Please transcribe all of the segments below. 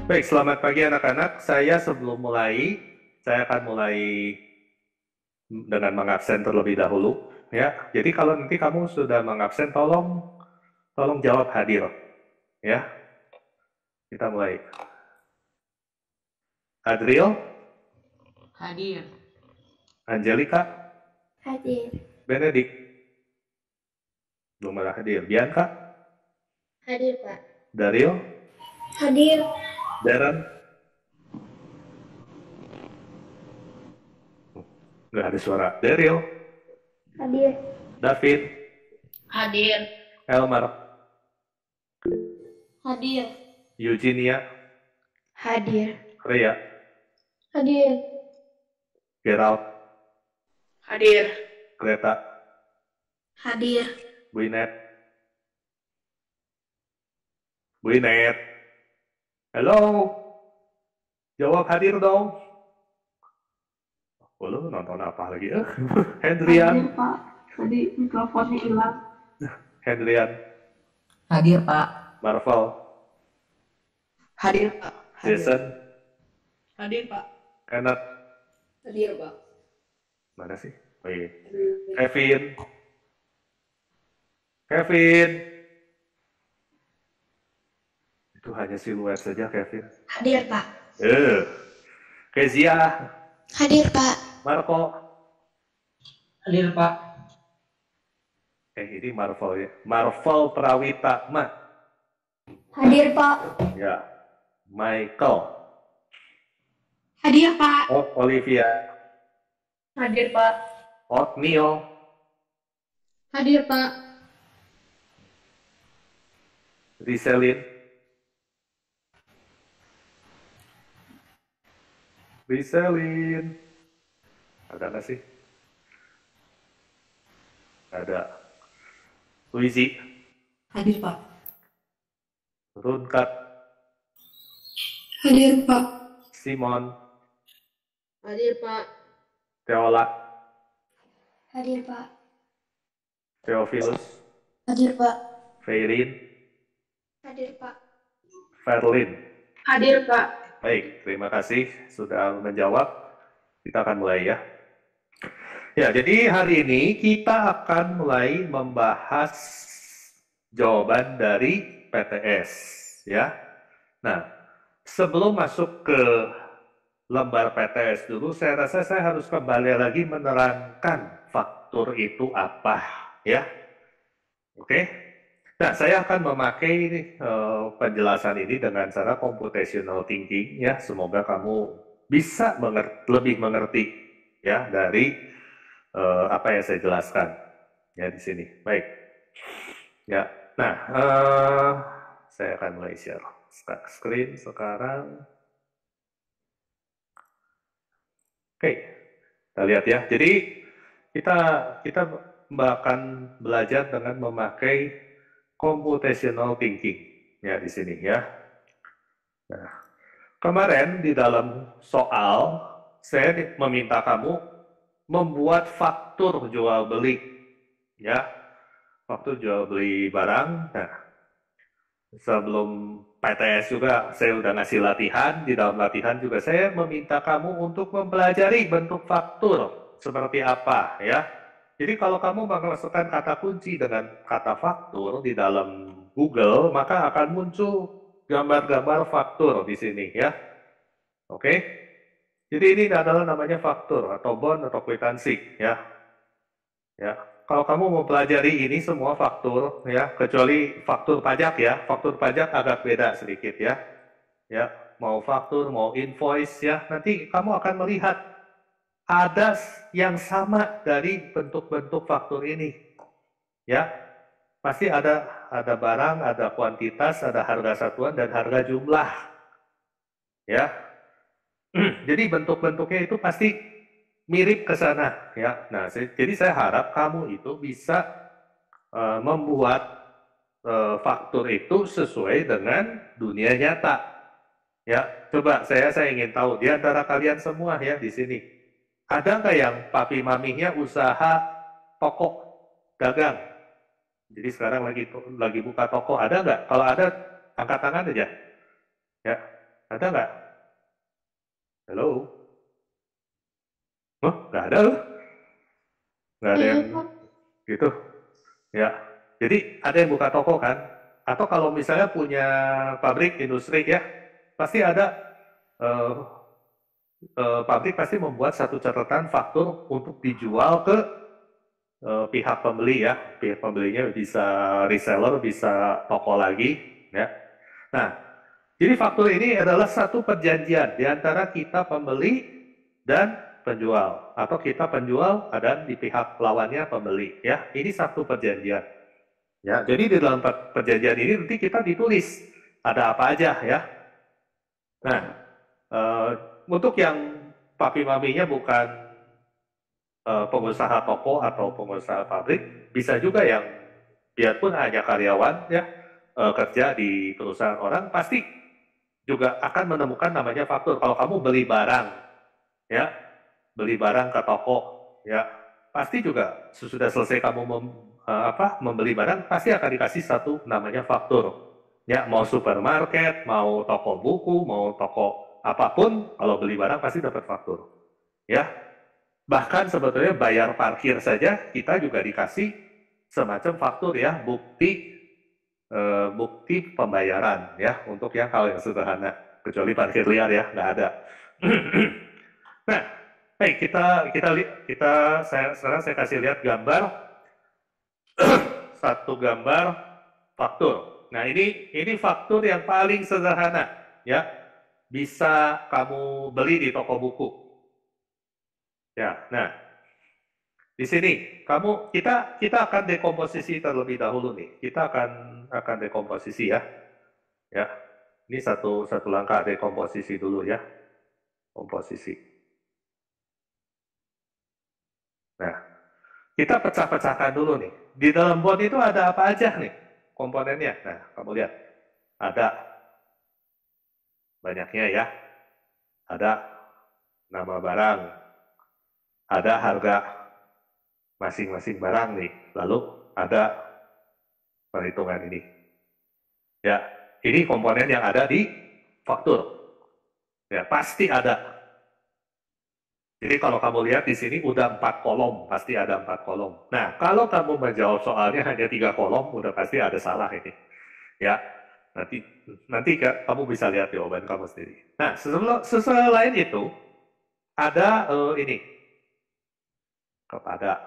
Baik, selamat pagi anak-anak. Saya akan mulai dengan mengabsen terlebih dahulu, ya. Jadi kalau nanti kamu sudah mengabsen, tolong jawab hadir, ya. Kita mulai. Adriel, Hadir. Angelika, Hadir. Benedict, belum ada hadir. Bianca, Hadir, Pak. Daryl, Hadir. Darren, nggak ada suara. Daryl, Hadir. David, Hadir. Elmer, Hadir. Eugenia, Hadir. Rhea, Hadir. Gerald, Hadir. Greta, Hadir. Buinet, halo, jawab hadir dong. Oh, lu nonton apa lagi? Hendrian, Hadir, Pak. Tadi mikrofonnya hilang. Hendrian, Hadir, Pak. Marvel, Hadir, Pak. Jason, Hadir, Pak. Kenneth, Hadir, Pak. mana sih? Oh, iya. Kevin, itu hanya siluet saja Kevin. Hadir, Pak. Kezia, Hadir, Pak. Marco, Hadir, Pak. ini Marvel ya, Marvel Prawita, Hadir, Pak. ya, Michael, Hadir, Pak. Olivia, Hadir, Pak. Oatmeal, Hadir, Pak. Riselin, ada nggak sih? Ada. Luizi, Hadir, Pak. Runkat, Hadir, Pak. Simon, Hadir, Pak. Teola, Hadir, Pak. Theophilus, Hadir, Pak. Feirin, Hadir, Pak. Ferlin. Hadir, Pak. Baik, terima kasih sudah menjawab. Kita akan mulai ya. Ya, jadi hari ini kita akan mulai membahas jawaban dari PTS, ya. Nah, sebelum masuk ke lembar PTS dulu, saya rasa saya harus kembali lagi menerangkan faktur itu apa, ya. Oke. Nah, saya akan memakai penjelasan ini dengan cara computational thinking, ya. Semoga kamu bisa lebih mengerti, ya, dari apa yang saya jelaskan, ya, di sini. Baik, ya. Nah, saya akan mulai share screen sekarang. Oke, kita lihat ya. Jadi kita akan belajar dengan memakai computational thinking, ya, di sini ya. Nah, kemarin di dalam soal saya meminta kamu membuat faktur jual beli, ya, faktur jual beli barang. Nah, sebelum PTS juga saya udah ngasih latihan. Di dalam latihan juga saya meminta kamu untuk mempelajari bentuk faktur seperti apa, ya. Jadi kalau kamu memasukkan kata kunci dengan kata faktur di dalam Google, maka akan muncul gambar-gambar faktur di sini, ya. Oke. Jadi ini adalah namanya faktur atau bond atau kwitansi, ya. Ya. Kalau kamu mau pelajari ini semua faktur, ya, kecuali faktur pajak, ya. Faktur pajak agak beda sedikit, ya. Ya, mau faktur, mau invoice, ya. Nanti kamu akan melihat ada yang sama dari bentuk-bentuk faktur ini, ya. Pasti ada barang, ada kuantitas, ada harga satuan dan harga jumlah, ya. Jadi bentuk-bentuknya itu pasti mirip ke sana, ya. Nah, jadi saya harap kamu itu bisa membuat faktur itu sesuai dengan dunia nyata. Ya, coba saya ingin tahu di antara kalian semua ya di sini, ada nggak yang papi maminya usaha toko dagang? Jadi sekarang lagi buka toko, ada nggak? Kalau ada, angkat tangan aja. Ya, ada nggak? Halo? Oh, nggak ada loh. Nggak ada yang gitu. Ya, jadi ada yang buka toko kan? Atau kalau misalnya punya pabrik industri ya, pasti ada eh, pabrik pasti membuat satu catatan faktur untuk dijual ke pihak pembeli ya. Pihak pembelinya bisa reseller, bisa toko lagi ya. Nah, jadi faktur ini adalah satu perjanjian di antara kita pembeli dan penjual, atau kita penjual dan di pihak lawannya pembeli ya. Ini satu perjanjian. Ya, jadi di dalam perjanjian ini nanti kita ditulis ada apa aja ya. Nah, untuk yang papi maminya bukan pengusaha toko atau pengusaha pabrik, bisa juga yang biarpun hanya karyawan ya, kerja di perusahaan orang, pasti juga akan menemukan namanya faktur. Kalau kamu beli barang ya, beli barang ke toko ya, pasti juga sesudah selesai kamu membeli barang, pasti akan dikasih satu namanya faktur ya. Mau supermarket, mau toko buku, mau toko apapun, kalau beli barang pasti dapat faktur ya. Bahkan sebetulnya bayar parkir saja kita juga dikasih semacam faktur ya, bukti pembayaran ya, untuk yang hal yang sederhana, kecuali parkir liar ya, nggak ada. Nah, sekarang saya kasih lihat gambar satu gambar faktur. Nah, ini faktur yang paling sederhana ya, bisa kamu beli di toko buku. Ya, nah di sini kita akan dekomposisi terlebih dahulu nih. Kita akan dekomposisi ya. Ya, ini satu langkah dekomposisi dulu ya, komposisi. Nah, kita pecah-pecahkan dulu nih. Di dalam bond itu ada apa aja nih komponennya? Nah, kamu lihat. Ada banyaknya ya. Ada nama barang. Ada harga masing-masing barang nih. Lalu ada perhitungan ini. Ya, ini komponen yang ada di faktur. Ya, pasti ada. Jadi kalau kamu lihat di sini udah 4 kolom, pasti ada 4 kolom. Nah, kalau kamu menjawab soalnya hanya 3 kolom, udah pasti ada salah ini. Ya, nanti kamu bisa lihat jawaban kamu sendiri. Nah, selain itu ada ini kepada,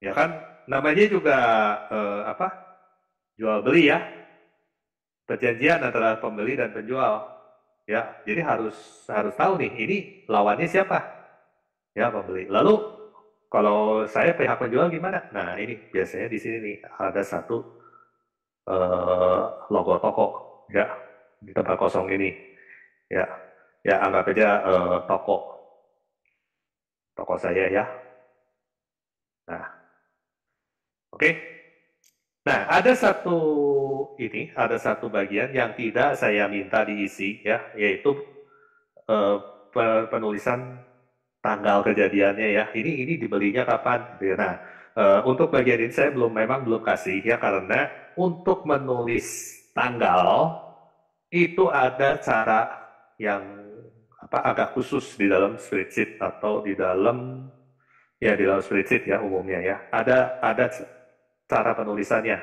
ya kan? Namanya juga jual beli ya, perjanjian antara pembeli dan penjual. Ya, jadi harus tahu nih, ini lawannya siapa? Ya, pembeli. Lalu kalau saya pihak penjual gimana? Nah, ini biasanya di sini nih ada satu logo toko ya di tempat kosong ini ya. Ya, anggap aja toko saya ya. Nah, oke. Nah, ada satu bagian yang tidak saya minta diisi ya, yaitu penulisan tanggal kejadiannya ya. Ini dibelinya kapan? Nah, untuk bagian ini saya memang belum kasih ya, karena untuk menulis tanggal itu ada cara yang agak khusus di dalam spreadsheet atau di dalam spreadsheet ya umumnya ya. Ada cara penulisannya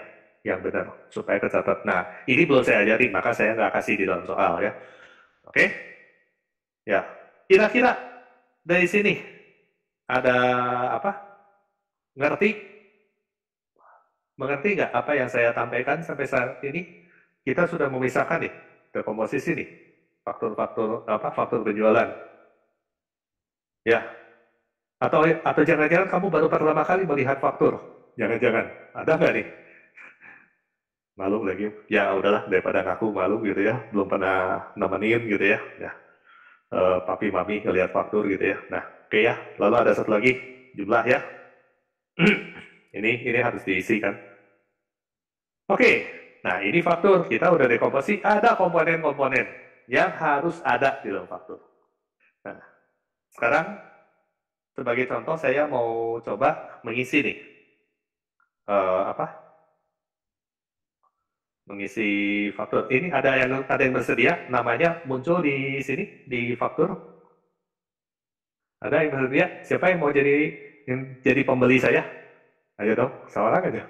yang benar supaya tercatat. Nah, ini belum saya ajarin, maka saya nggak kasih di dalam soal ya. Oke? Ya, kira-kira dari sini ada apa? Mengerti nggak apa yang saya sampaikan sampai saat ini? Kita sudah memisahkan nih dekomposisi nih, faktur penjualan. Ya. Atau jangan-jangan kamu baru pertama kali melihat faktur? Jangan-jangan. Ada nggak nih? Malu lagi. Ya udahlah, daripada ngaku malu gitu ya. Belum pernah nemenin gitu ya. Ya. Papi mami ngelihat faktur gitu ya. Nah, oke ya. Lalu ada satu lagi jumlah ya. ini harus diisi kan. Oke. Nah, ini faktur. Kita udah dekomposisi, ada komponen-komponen yang harus ada di dalam faktur. Nah, sekarang sebagai contoh saya mau coba mengisi nih. Mengisi faktur. Ini ada yang bersedia, namanya muncul di sini di faktur. Ada yang bersedia? Siapa yang mau jadi pembeli saya? Ayo dong, seorang aja.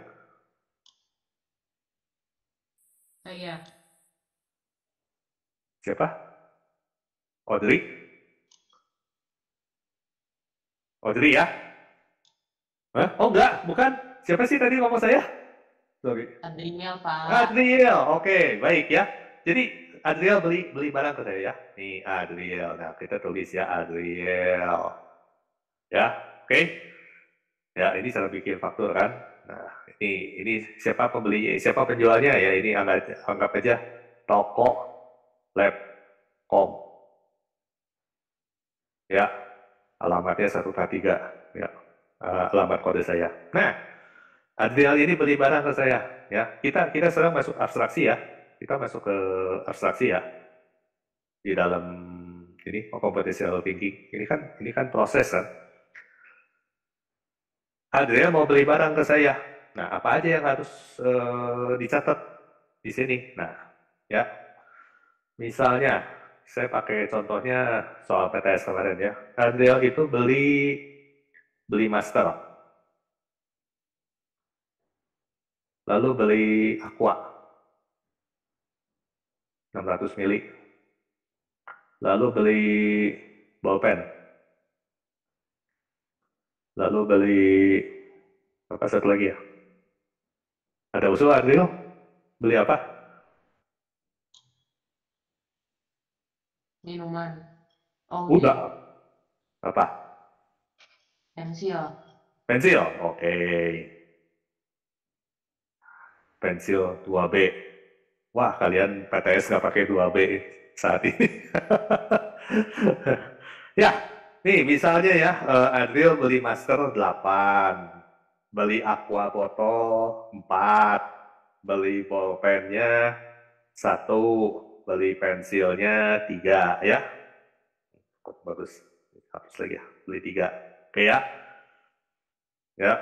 Saya. Siapa? Audrey? Audrey ya? Hah? Oh enggak, bukan. Siapa sih tadi ngomong saya? Sorry. Adriel, Pak. Adriel, oke, baik ya. Jadi Adriel beli barang ke saya ya. Nih Adriel, nah kita tulis ya Adriel. Ya, oke. Ya, ini cara bikin faktur kan. Nah, ini siapa pembelinya, siapa penjualnya ya. Ini anggap aja toko Labcom. Ya, alamatnya 1K3. Ya, alamat kode saya. Nah, Adriel ini beli barang ke saya. Ya, kita sekarang masuk abstraksi ya. Kita masuk ke abstraksi ya. Di dalam ini computational thinking. Ini kan proses kan. Adriel mau beli barang ke saya. Nah, apa aja yang harus dicatat di sini? Nah, ya. Misalnya, saya pakai contohnya soal PTS kemarin ya. Adriel itu beli master. Lalu beli aqua 600 mili. Lalu beli bolpen. Lalu beli apa satu lagi ya? Ada usul Adriel? Beli apa? Minuman. Oh, Udah. iya. Apa? Pensil. Pensil. Oke. Pensil 2B. Wah, kalian PTS nggak pakai 2B saat ini. Ya, nih misalnya ya, Adriel beli masker 8, beli aqua botol 4, beli bolpennya 1, beli pensilnya 3 ya. Bagus, habis lagi ya, beli 3. Oke ya. Ya,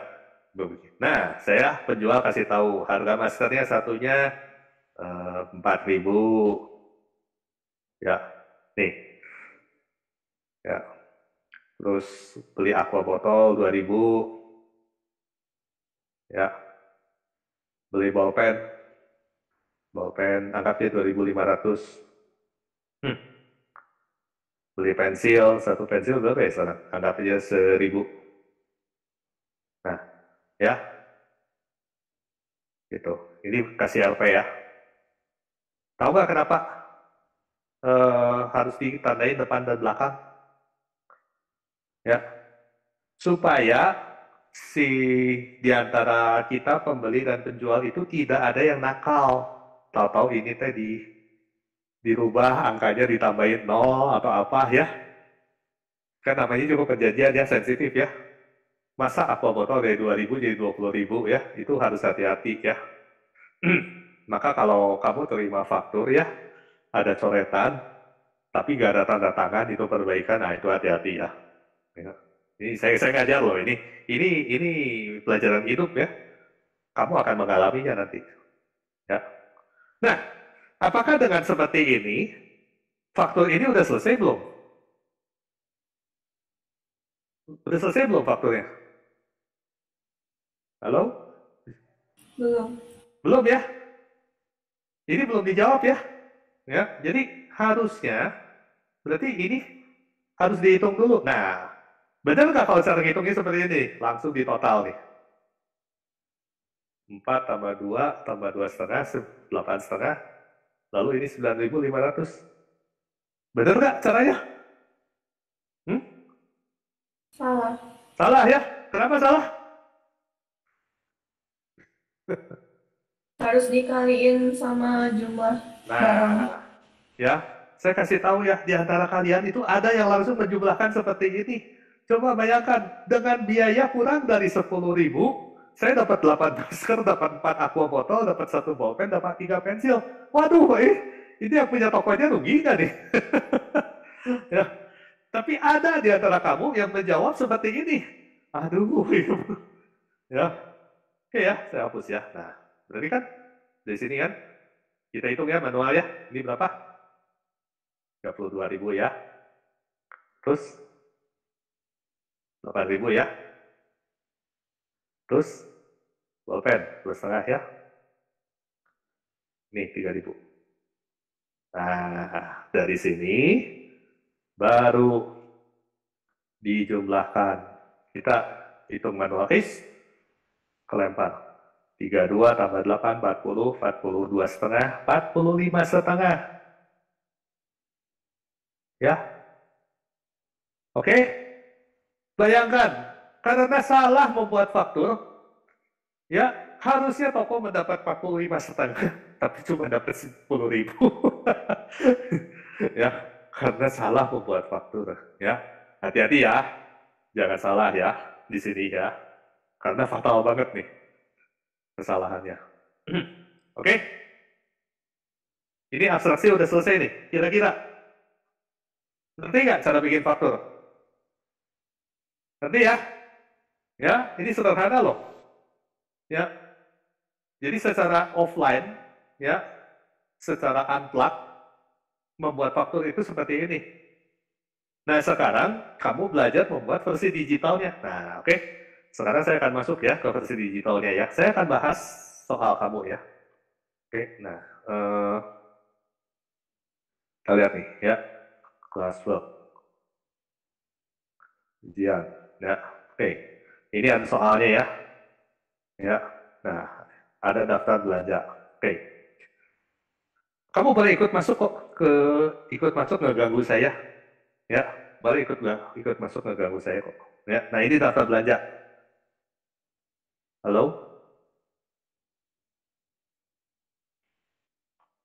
nah saya penjual kasih tahu harga maskernya satunya 4.000 ya, nih ya, terus beli aqua botol 2.000 ya, beli bolpen anggapnya 2.500. Beli pensil, satu pensil berapa ya sekarang? Anggap aja 1.000. Nah ya gitu, ini kasih LP ya. Tahu nggak kenapa harus ditandain depan dan belakang? Ya, supaya si diantara kita pembeli dan penjual itu tidak ada yang nakal. Tahu-tahu ini teh dirubah angkanya ditambahin 0 atau apa ya. Kan namanya juga perjanjian ya, sensitif ya. Masa aqua botol dari 2.000 jadi 20.000 ya, itu harus hati-hati ya. Maka kalau kamu terima faktur ya, ada coretan, tapi nggak ada tanda tangan, itu perbaikan, nah itu hati-hati ya. Ini saya ngajar loh, ini pelajaran hidup ya. Kamu akan mengalaminya nanti. Ya. Nah, apakah dengan seperti ini, faktur ini udah selesai belum? Udah selesai belum fakturnya? Halo? Belum. Belum ya? Ini belum dijawab ya? Ya, jadi harusnya berarti ini harus dihitung dulu. Nah, benar nggak kalau cara ngitungnya seperti ini? Langsung di total nih. 4 tambah 2 tambah 2,5, 8,5. Lalu ini 9.500. Benar nggak caranya? Salah. Salah ya? Kenapa salah? Harus dikaliin sama jumlah barang. Nah, ya, saya kasih tahu ya, di antara kalian itu ada yang langsung menjumlahkan seperti ini. Coba bayangkan, dengan biaya kurang dari 10.000, saya dapat 8 masker, dapat 4 aqua botol, dapat 1 bolpen, dapat 3 pensil. Waduh, ini yang punya tokonya rugi nggak nih? Ya. Tapi ada di antara kamu yang menjawab seperti ini. Aduh, ya. Oke ya, saya hapus ya. Nah, berarti kan dari sini kan kita hitung ya manual ya. Ini berapa? 32.000 ya. Terus 8.000 ya. Terus bolpen 2,5 ya. Nih 3.000. Nah, dari sini baru dijumlahkan. Kita hitung manual kelempar. 32 tambah 8, 40, 42 setengah, 45 setengah. Ya. Oke? Bayangkan, karena salah membuat faktur, ya harusnya toko mendapat 45 setengah, tapi cuma dapat 10.000. Ya, karena salah membuat faktur. Ya, hati-hati ya, jangan salah ya di sini ya, karena fatal banget nih kesalahannya. Oke? Ini abstraksi udah selesai nih, kira-kira. Ngerti nggak cara bikin faktur? Ngerti ya? Ya, ini sederhana loh. Ya, jadi secara offline, ya, secara unplug, membuat faktur itu seperti ini. Nah, sekarang kamu belajar membuat versi digitalnya. Nah, oke. Sekarang saya akan masuk ya ke versi digitalnya ya. Saya akan bahas soal kamu ya. Oke, nah, kita lihat nih ya. Classwork. Ujian. Ya, oke. Ini ada soalnya ya. Ya, nah, ada daftar belanja. Oke. Kamu boleh ikut masuk kok ikut masuk nggak ganggu saya. Ya, boleh ikut masuk nggak ganggu saya kok. Ya, nah ini daftar belanja. Halo?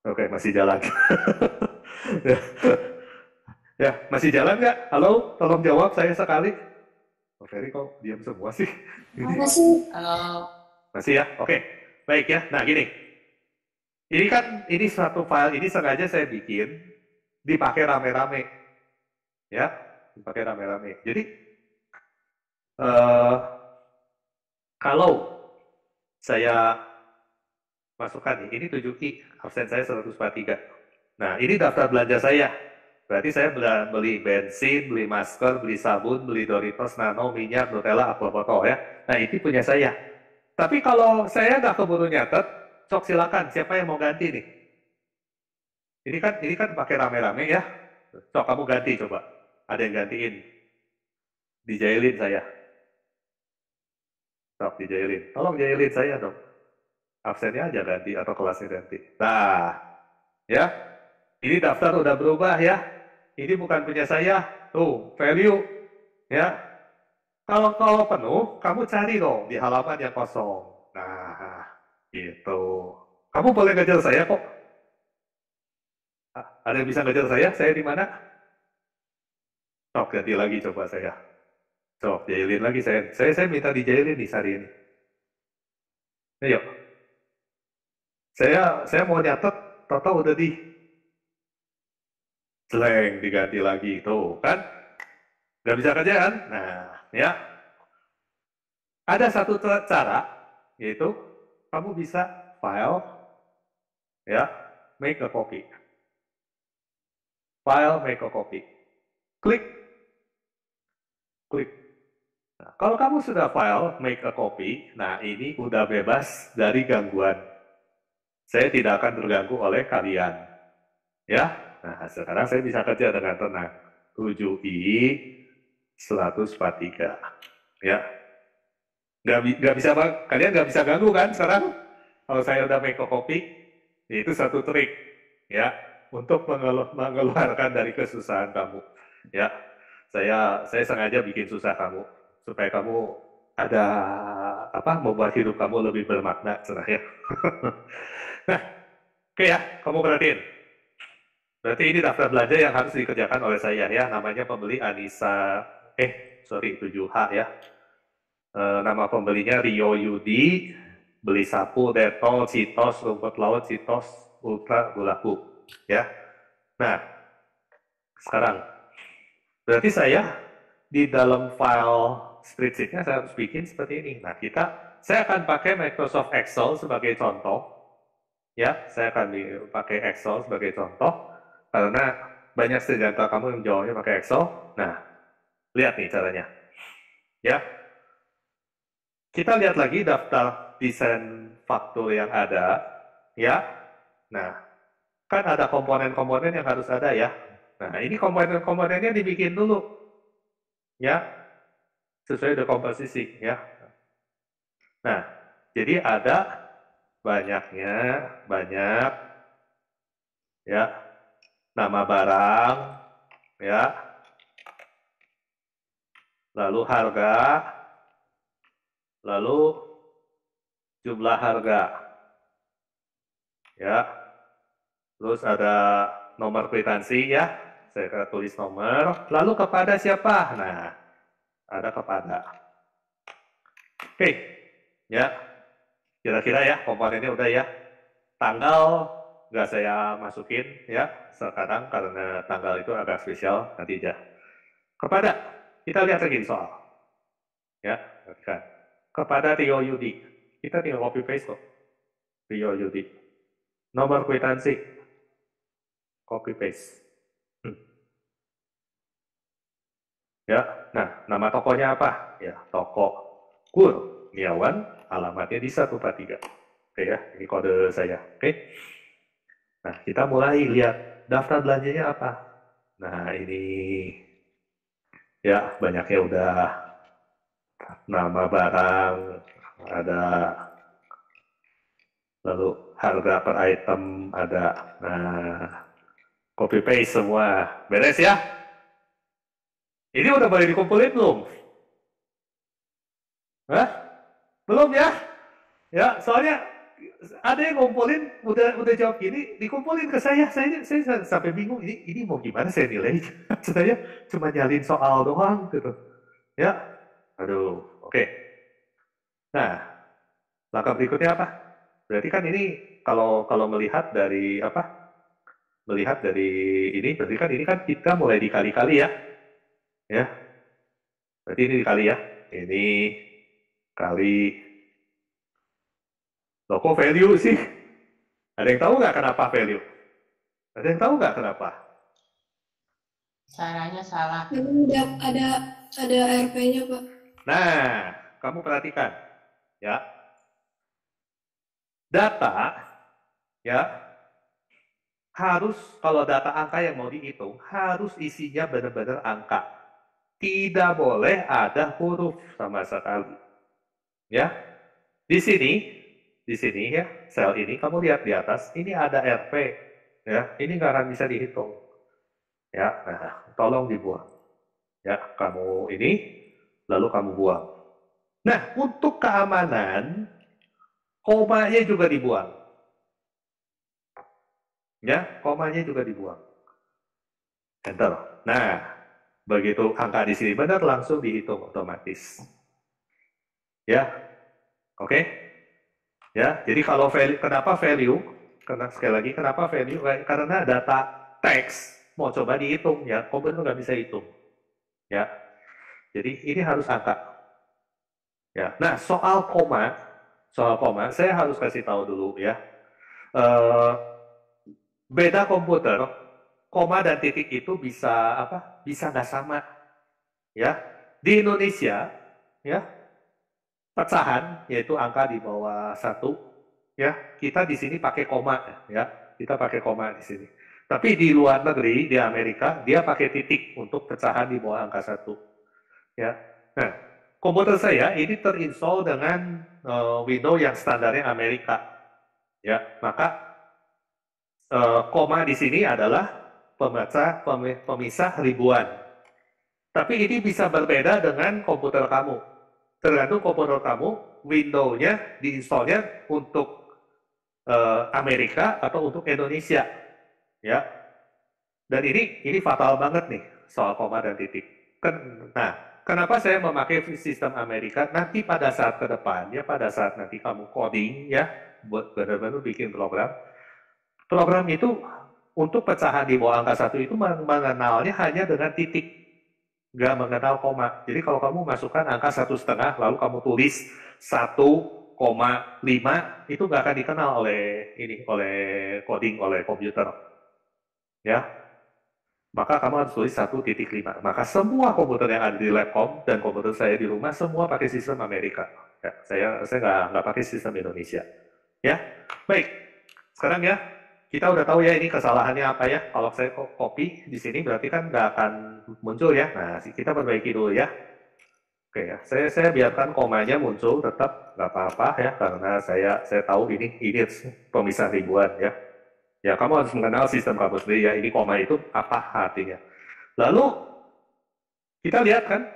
Oke, masih jalan. Ya. Ya, masih jalan nggak? Halo, tolong jawab saya sekali. Oh, Ferry kok diam semua sih? Makasih. Halo. Masih ya? Oke. Baik ya. Nah, gini. Ini satu file ini sengaja saya bikin dipakai rame-rame. Ya, dipakai rame-rame. Jadi kalau saya masukkan nih, ini 7i, absen saya 143. Nah, ini daftar belanja saya. Berarti saya beli bensin, beli masker, beli sabun, beli Doritos, Nano, minyak, Nutella, Aqua botol ya. Nah, ini punya saya. Tapi kalau saya nggak keburu nyatet, sok silakan. Siapa yang mau ganti nih? Ini kan pakai rame-rame ya. Sok kamu ganti coba. Ada yang gantiin. Dijailin saya. Sok dijailin. Tolong jailin saya dong. Absennya aja ganti atau kelasnya ganti. Nah, ya. Ini daftar udah berubah ya. Ini bukan punya saya. Tuh, value. Ya. Kalau penuh, kamu cari dong di halaman yang kosong. Nah, gitu. Kamu boleh ngejar saya kok. Ada yang bisa ngejar saya? Saya di mana? Sok, ganti lagi coba saya. Sok, jailin lagi saya. Saya minta dijailin di hari ini. Ayo. Saya mau nyatet, total udah di Seleng diganti lagi. Tuh, kan? Gak bisa kerja kan? Nah, ya. Ada satu cara, yaitu kamu bisa file, ya, make a copy. File, make a copy. Klik. Klik. Nah, kalau kamu sudah file, make a copy, nah ini udah bebas dari gangguan. Saya tidak akan terganggu oleh kalian. Ya, nah sekarang saya bisa kerja dengan tenang. 7i 143. Ya, nggak bisa, kalian nggak bisa ganggu kan sekarang? Kalau saya udah make a copy, itu satu trik ya untuk mengeluarkan dari kesusahan kamu. Ya, saya sengaja bikin susah kamu supaya kamu ada membuat hidup kamu lebih bermakna, cerah ya. Nah, oke ya, kamu perhatiin. Berarti ini daftar belanja yang harus dikerjakan oleh saya ya, namanya pembeli Anissa, 7H ya. Nama pembelinya Rio Yudi, beli sapu, Detol, Citos, rumput laut, Citos, Ultra, Gulaku. Ya. Nah, sekarang berarti saya di dalam file spreadsheet-nya saya harus bikin seperti ini. Nah, saya akan pakai Microsoft Excel sebagai contoh. Ya, saya akan pakai Excel sebagai contoh karena banyak studenta kamu yang jawabnya pakai Excel. Nah, lihat nih caranya. Ya, kita lihat lagi daftar desain faktur yang ada. Ya, nah, kan ada komponen-komponen yang harus ada ya. Nah, ini komponen-komponennya dibikin dulu. Ya, sesuai dengan komposisi ya. Nah, jadi ada banyak ya, nama barang ya, lalu harga, lalu jumlah harga ya, terus ada nomor kwitansi ya, saya akan tulis nomor, lalu kepada siapa? Nah, ada kepada. Oke, ya, kira-kira ya komponennya udah ya. Tanggal nggak saya masukin ya sekarang karena tanggal itu agak spesial nanti aja. Kepada, kita lihat lagi di soal. Ya, perhatikan. Kepada Rio Yudi, kita tinggal copy paste kok. Rio Yudi. Nomor kwitansi, copy paste. Ya, nah nama tokonya apa? Ya, toko Kurniawan, alamatnya di 143. Oke ya, ini kode saya. Oke. Nah, kita mulai lihat daftar belanjanya apa. Nah, ini ya banyaknya udah nama barang, ada lalu harga per item ada. Nah, copy paste semua. Beres ya? Ini udah boleh dikumpulin belum? Hah? Belum ya? Ya, soalnya ada yang ngumpulin udah jawab gini, dikumpulin ke saya. Saya sampai bingung ini mau gimana saya nilai. Saya cuma nyalin soal doang gitu. Ya. Aduh, oke. Nah, langkah berikutnya apa? Berarti kan ini kalau melihat dari apa? Melihat dari ini, berarti kan ini kan kita mulai dikali-kali ya. Ya. Berarti ini dikali ya. Ini kali loh kok value sih? Ada yang tahu nggak kenapa value? Ada yang tahu nggak kenapa? Caranya salah. Ada RP-nya, Pak. Nah, kamu perhatikan ya. Data ya harus kalau data angka yang mau dihitung harus isinya benar-benar angka. Tidak boleh ada huruf sama sekali. Ya. Di sini ya, sel ini kamu lihat di atas, ini ada RP ya. Ini nggak akan bisa dihitung. Ya, nah, tolong dibuang. Ya, kamu ini lalu kamu buang. Nah, untuk keamanan komanya juga dibuang. Ya, komanya juga dibuang. Enter. Nah, begitu angka di sini benar langsung dihitung otomatis. Ya. Oke? Ya, jadi kalau value, kenapa value? Karena sekali lagi kenapa value? Karena data teks mau coba dihitung ya, komputer nggak bisa hitung. Ya. Jadi ini harus angka. Ya. Nah, soal koma, saya harus kasih tahu dulu ya. Beda komputer, koma dan titik itu bisa apa? Bisa nggak sama. Ya. Di Indonesia, ya, pecahan yaitu angka di bawah 1, ya, kita di sini pakai koma ya. Kita pakai koma di sini. Tapi di luar negeri, di Amerika, dia pakai titik untuk pecahan di bawah angka 1. Ya. Nah, komputer saya ini terinstall dengan Windows yang standarnya Amerika. Ya, maka koma di sini adalah pemisah ribuan. Tapi ini bisa berbeda dengan komputer kamu. Tergantung komputer kamu, Windows-nya diinstalnya untuk Amerika atau untuk Indonesia. Ya. Dan ini fatal banget nih soal koma dan titik. Nah, kenapa saya memakai sistem Amerika? Nanti pada saat ke depan, ya pada saat nanti kamu coding, ya, buat benar-benar bikin program itu untuk pecahan di bawah angka 1 itu mengenalnya hanya dengan titik, nggak mengenal koma. Jadi kalau kamu masukkan angka 1,5, lalu kamu tulis 1,5, itu nggak akan dikenal oleh coding, oleh komputer. Ya, maka kamu harus tulis 1,5. Maka semua komputer yang ada di Labcom dan komputer saya di rumah semua pakai sistem Amerika. Ya, saya nggak pakai sistem Indonesia. Ya, baik. Sekarang ya, kita udah tahu ya ini kesalahannya apa ya. Kalau saya copy di sini berarti kan nggak akan muncul ya. Nah, kita perbaiki dulu ya. Oke ya, saya biarkan komanya muncul tetap nggak apa-apa ya, karena saya tahu ini pemisah ribuan ya. Ya, kamu harus mengenal sistem kamu sendiri ya. Ini koma itu apa artinya. Lalu kita lihat kan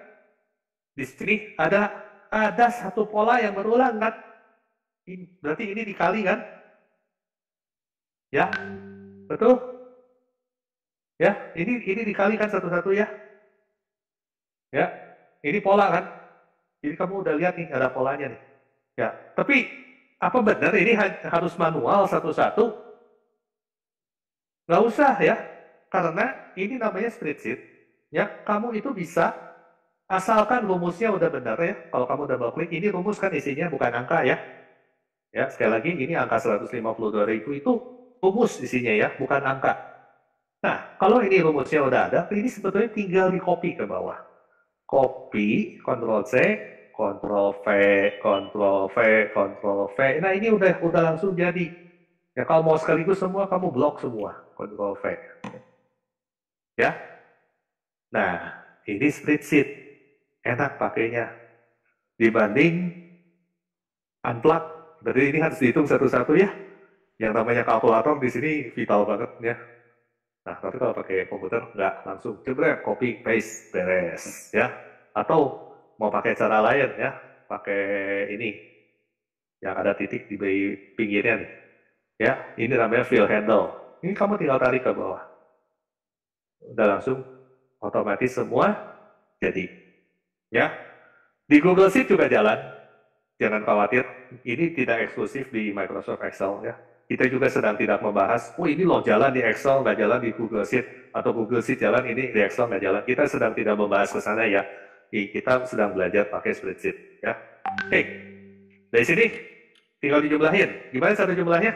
di sini ada satu pola yang berulang kan. Berarti ini dikali kan? Ya, betul? Ya, ini dikalikan satu-satu ya. Ya, ini pola kan? Jadi kamu udah lihat nih ada polanya nih. Ya, tapi apa benar ini harus manual satu-satu? Nggak usah ya, karena ini namanya spreadsheet. Ya, kamu itu bisa asalkan rumusnya udah benar ya. Kalau kamu double klik, ini rumus kan isinya bukan angka ya. Ya, sekali lagi ini angka 152.000 itu rumus isinya ya, bukan angka. Nah, kalau ini rumusnya udah ada, ini sebetulnya tinggal di copy ke bawah. Copy, Ctrl C, Ctrl V, Ctrl V, Ctrl V. Nah, ini udah langsung jadi. Ya, kalau mau sekaligus semua, kamu blok semua. Ctrl V. Ya. Nah, ini spreadsheet. Enak pakainya. Dibanding unplug. Berarti ini harus dihitung satu-satu ya. Yang namanya kalkulator di sini vital banget ya. Nah, tapi kalau pakai komputer nggak langsung jebret, copy paste beres ya. Atau mau pakai cara lain ya, pakai ini yang ada titik di pinggirnya nih. Ya, ini namanya fill handle. Ini kamu tinggal tarik ke bawah. Udah langsung otomatis semua jadi. Ya, di Google Sheet juga jalan. Jangan khawatir, ini tidak eksklusif di Microsoft Excel ya. Kita juga sedang tidak membahas, oh ini loh jalan di Excel, nggak jalan di Google Sheet, atau Google Sheet jalan, ini di Excel nggak jalan. Kita sedang tidak membahas ke sana ya. Kita sedang belajar pakai spreadsheet ya. Oke, dari sini tinggal dijumlahin. Gimana cara jumlahnya?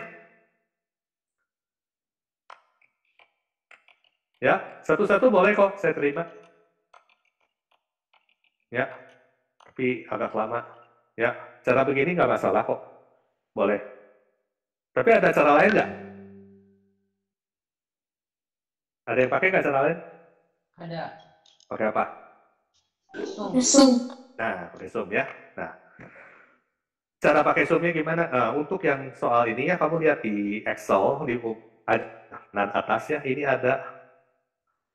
Ya, satu-satu boleh kok, saya terima. Ya, tapi agak lama. Ya, cara begini nggak masalah kok, boleh. Tapi ada cara lain nggak? Ada yang pakai nggak cara lain? Ada. Pakai apa? Zoom. Nah, pakai Zoom ya. Nah, cara pakai Zoom-nya gimana? Nah, untuk yang soal ini ya, kamu lihat di Excel, di atasnya ini ada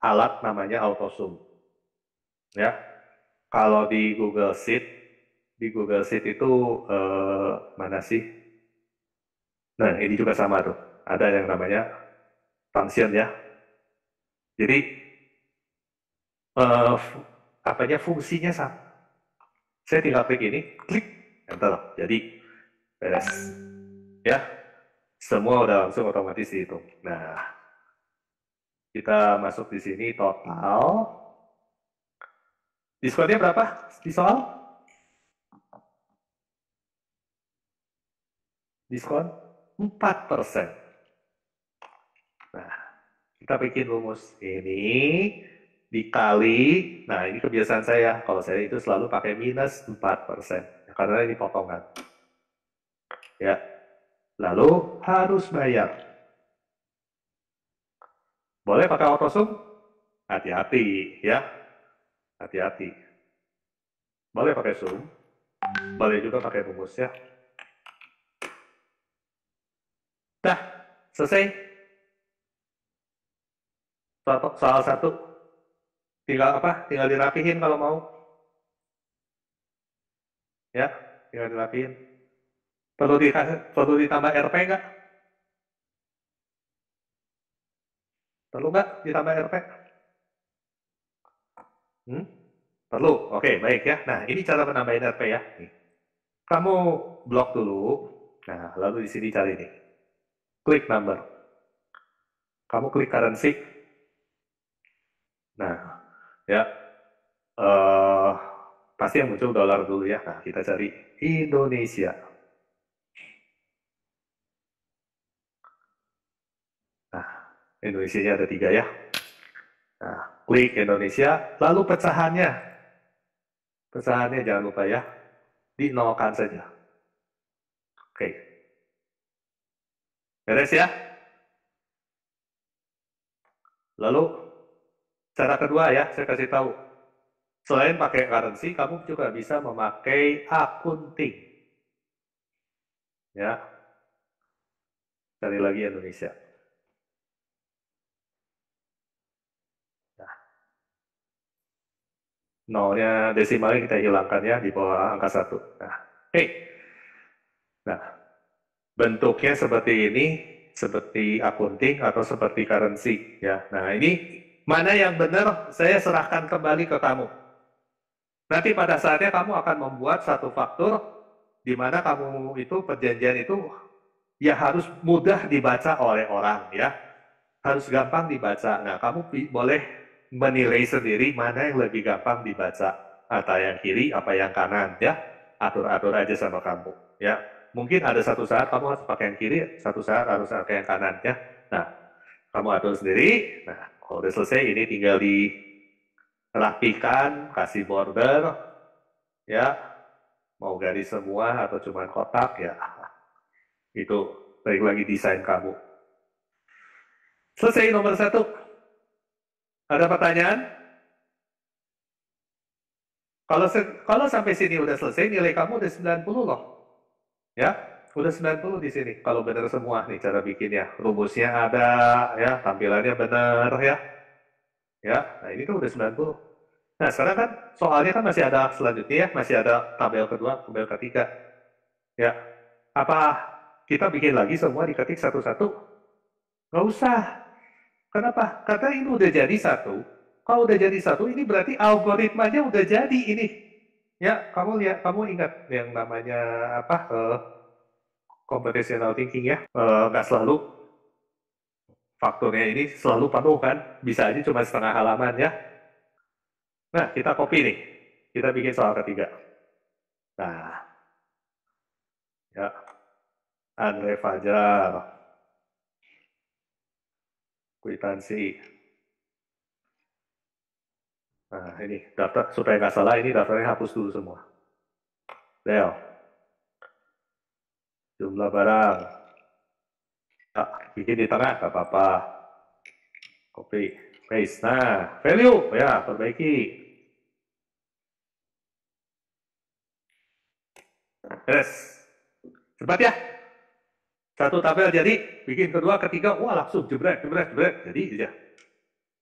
alat namanya Auto Zoom. Ya, kalau di Google Sheet itu mana sih? Nah, ini juga sama tuh. Ada yang namanya function ya. Jadi fungsinya sama. Saya tinggal klik ini, klik, enter. Jadi beres. Ya, semua udah langsung otomatis dihitung. Nah, kita masuk di sini total. Diskonnya berapa di soal? Diskon 4%. Nah, kita bikin rumus ini dikali, nah ini kebiasaan saya, kalau saya itu selalu pakai minus 4%, karena ini potongan. Ya, lalu harus bayar. Boleh pakai AutoSum? Hati-hati ya, hati-hati. Boleh pakai Zoom, boleh juga pakai rumus ya. Dah, selesai. Soal satu. Tinggal apa? Tinggal dirapihin kalau mau. Ya, tinggal dirapihin. Perlu ditambah RP nggak? Perlu nggak ditambah RP? Perlu? Oke, baik ya. Nah, ini cara menambahin RP ya. Nih. Kamu blok dulu. Nah, lalu di sini cari nih. Klik number. Kamu klik currency. Nah, ya. eh pasti yang muncul dolar dulu ya. Nah, kita cari Indonesia. Nah, Indonesia ada 3 ya. Nah, klik Indonesia, lalu pecahannya. Pecahannya jangan lupa ya. Dinolkan saja. Oke. Beres ya? Lalu, cara kedua ya, saya kasih tahu. Selain pakai currency, kamu juga bisa memakai akunting. Ya, cari lagi Indonesia. Nah, nolnya desimalnya kita hilangkan ya di bawah angka 1. Nah, nah, bentuknya seperti ini, seperti akunting atau seperti currency ya. Nah, ini mana yang benar saya serahkan kembali ke kamu. Nanti pada saatnya kamu akan membuat satu faktur di mana kamu itu perjanjian itu ya harus mudah dibaca oleh orang ya. Harus gampang dibaca. Nah, kamu boleh menilai sendiri mana yang lebih gampang dibaca. Atau yang kiri, apa yang kanan ya. Atur-atur aja sama kamu ya. Mungkin ada satu saat kamu harus pakai yang kiri, satu saat harus pakai yang kanan ya. Nah, kamu atur sendiri. Nah, kalau udah selesai ini tinggal dirapikan, kasih border ya. Mau garis semua atau cuma kotak ya. Itu balik lagi desain kamu. Selesai nomor 1. Ada pertanyaan? Kalau sampai sini udah selesai, nilai kamu udah 90 loh. Ya, udah 90 di sini. Kalau benar semua nih cara bikinnya. Rumusnya ada, ya, tampilannya benar ya. Ya, nah ini tuh udah 90. Nah, sekarang kan soalnya kan masih ada selanjutnya ya, masih ada tabel kedua, tabel ketiga. Ya, apa kita bikin lagi semua diketik satu-satu? Nggak usah. Kenapa? Karena ini udah jadi satu. Kalau udah jadi satu, ini berarti algoritmanya udah jadi ini. Ya, kamu lihat, kamu ingat yang namanya apa? Computational thinking ya. Nggak selalu faktornya ini selalu penuh kan? Bisa aja cuma setengah halaman ya. Nah, kita copy nih. Kita bikin soal ketiga. Nah, ya. Andre Fajar. Kwitansi. Nah, ini daftar supaya nggak salah ini daftarnya hapus dulu semua. Del. Jumlah barang. Ya, bikin di tengah nggak apa-apa. Copy, paste. Nah, value ya perbaiki. Yes. Cepat ya. Satu tabel jadi, bikin kedua, ketiga, wah langsung jebret, jebret, jebret. Jadi aja.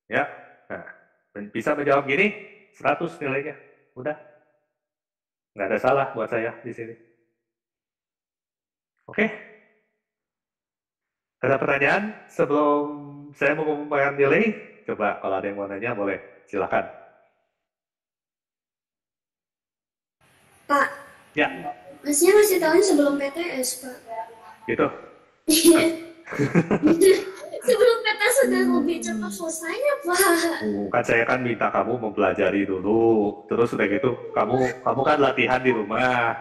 Ya. Nah, bisa menjawab gini, 100 nilainya. Udah. Nggak ada salah buat saya di sini. Oke. Ada pertanyaan sebelum saya mengumumkan nilai? Coba kalau ada yang mau nanya boleh, silakan. Pak, Ya, Masnya ngasih tahunya sebelum PTS, Pak. gitu. Iya. Sebelum PTS sudah lebih cepat selesainya, Pak. Kan saya kan minta kamu mempelajari dulu, terus udah gitu kamu kan latihan di rumah,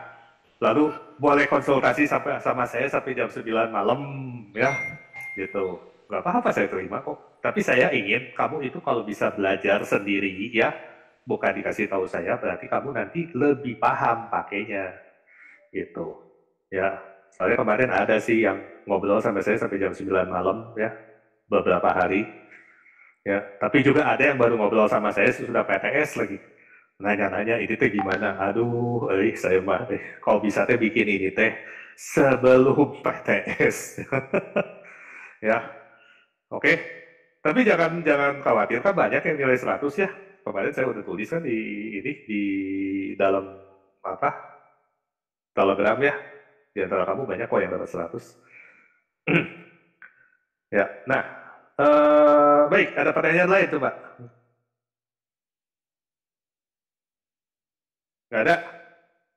lalu boleh konsultasi sama saya sampai jam 9 malam ya, gitu. Gak apa-apa saya terima kok. Tapi saya ingin kamu itu kalau bisa belajar sendiri ya, bukan dikasih tahu saya, berarti kamu nanti lebih paham pakainya, gitu. Ya, soalnya kemarin ada sih yang ngobrol sama saya sampai jam 9 malam ya, beberapa hari. Ya, tapi juga ada yang baru ngobrol sama saya sudah PTS lagi. Nanya-nanya ini teh gimana? Aduh, saya mah kalau bisa teh bikin ini teh sebelum PTS. Ya, oke. Tapi jangan jangan khawatir kan banyak yang nilai 100 ya. Kemarin saya udah tulis kan di ini di dalam apa? Telegram ya. Di antara kamu banyak kok yang dapat 100. Ya, nah, baik, ada pertanyaan lain tuh, Pak? Nggak ada?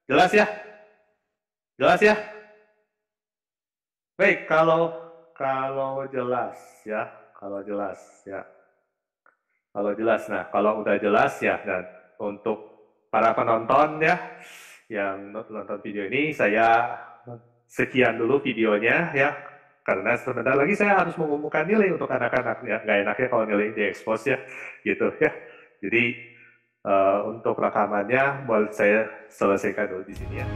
Jelas ya? Jelas ya? Baik, kalau jelas ya, kalau jelas ya. Kalau jelas, nah kalau udah jelas ya, dan untuk para penonton ya, yang nonton video ini, saya sekian dulu videonya ya, karena sebentar lagi saya harus mengumumkan nilai untuk anak-anak ya, nggak enaknya kalau nilai di-expose ya, gitu ya. Jadi untuk rekamannya, boleh saya selesaikan dulu di sini ya.